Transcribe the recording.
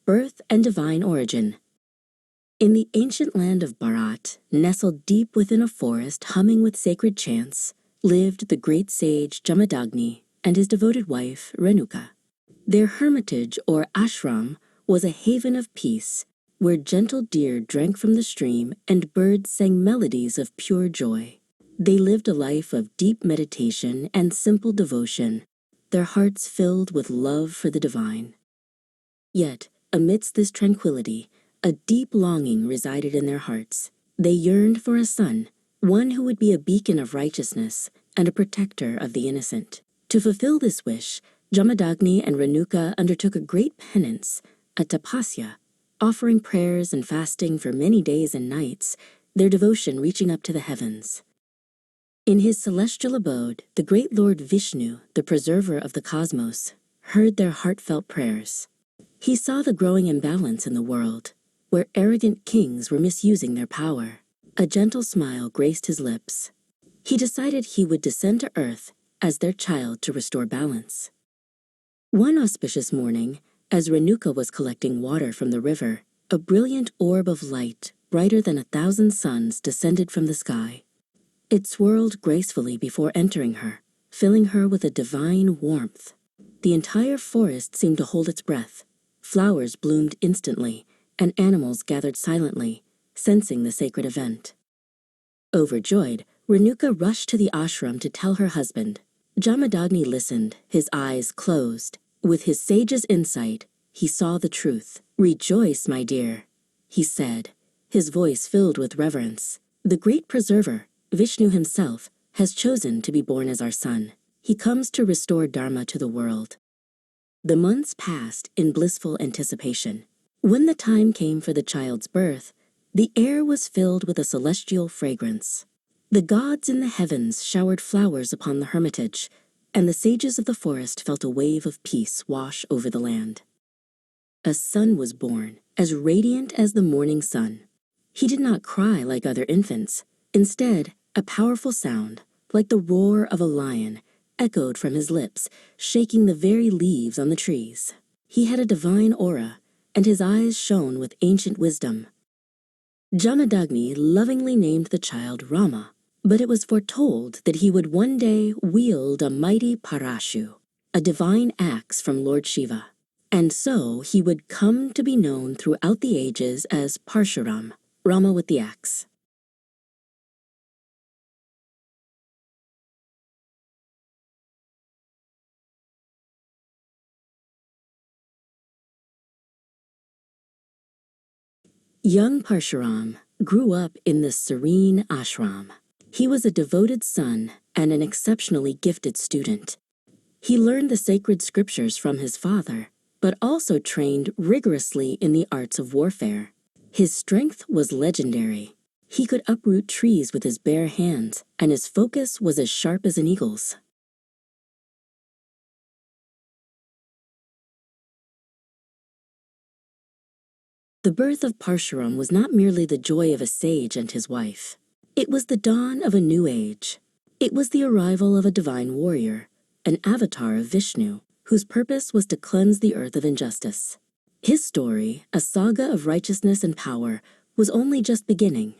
Birth and Divine Origin. In the ancient land of Bharat, nestled deep within a forest humming with sacred chants, lived the great sage Jamadagni and his devoted wife Renuka. Their hermitage, or ashram, was a haven of peace, where gentle deer drank from the stream and birds sang melodies of pure joy. They lived a life of deep meditation and simple devotion, their hearts filled with love for the divine. Yet, amidst this tranquility, a deep longing resided in their hearts. They yearned for a son, one who would be a beacon of righteousness and a protector of the innocent. To fulfill this wish, Jamadagni and Renuka undertook a great penance, a tapasya, offering prayers and fasting for many days and nights, their devotion reaching up to the heavens. In his celestial abode, the great Lord Vishnu, the preserver of the cosmos, heard their heartfelt prayers. He saw the growing imbalance in the world, where arrogant kings were misusing their power. A gentle smile graced his lips. He decided he would descend to earth as their child to restore balance. One auspicious morning, as Renuka was collecting water from the river, a brilliant orb of light, brighter than 1,000 suns, descended from the sky. It swirled gracefully before entering her, filling her with a divine warmth. The entire forest seemed to hold its breath. Flowers bloomed instantly, and animals gathered silently, sensing the sacred event. Overjoyed, Renuka rushed to the ashram to tell her husband. Jamadagni listened, his eyes closed. With his sage's insight, he saw the truth. "Rejoice, my dear," he said, his voice filled with reverence. "The great preserver, Vishnu himself, has chosen to be born as our son. He comes to restore Dharma to the world." The months passed in blissful anticipation. When the time came for the child's birth, the air was filled with a celestial fragrance. The gods in the heavens showered flowers upon the hermitage, and the sages of the forest felt a wave of peace wash over the land. A son was born, as radiant as the morning sun. He did not cry like other infants. Instead, a powerful sound, like the roar of a lion, echoed from his lips, shaking the very leaves on the trees. He had a divine aura, and his eyes shone with ancient wisdom. Jamadagni lovingly named the child Rama, but it was foretold that he would one day wield a mighty Parashu, a divine axe from Lord Shiva. And so he would come to be known throughout the ages as Parshuram, Rama with the axe. Young Parshuram grew up in the serene ashram. He was a devoted son and an exceptionally gifted student. He learned the sacred scriptures from his father, but also trained rigorously in the arts of warfare. His strength was legendary. He could uproot trees with his bare hands, and his focus was as sharp as an eagle's. The birth of Parshuram was not merely the joy of a sage and his wife. It was the dawn of a new age. It was the arrival of a divine warrior, an avatar of Vishnu, whose purpose was to cleanse the earth of injustice. His story, a saga of righteousness and power, was only just beginning.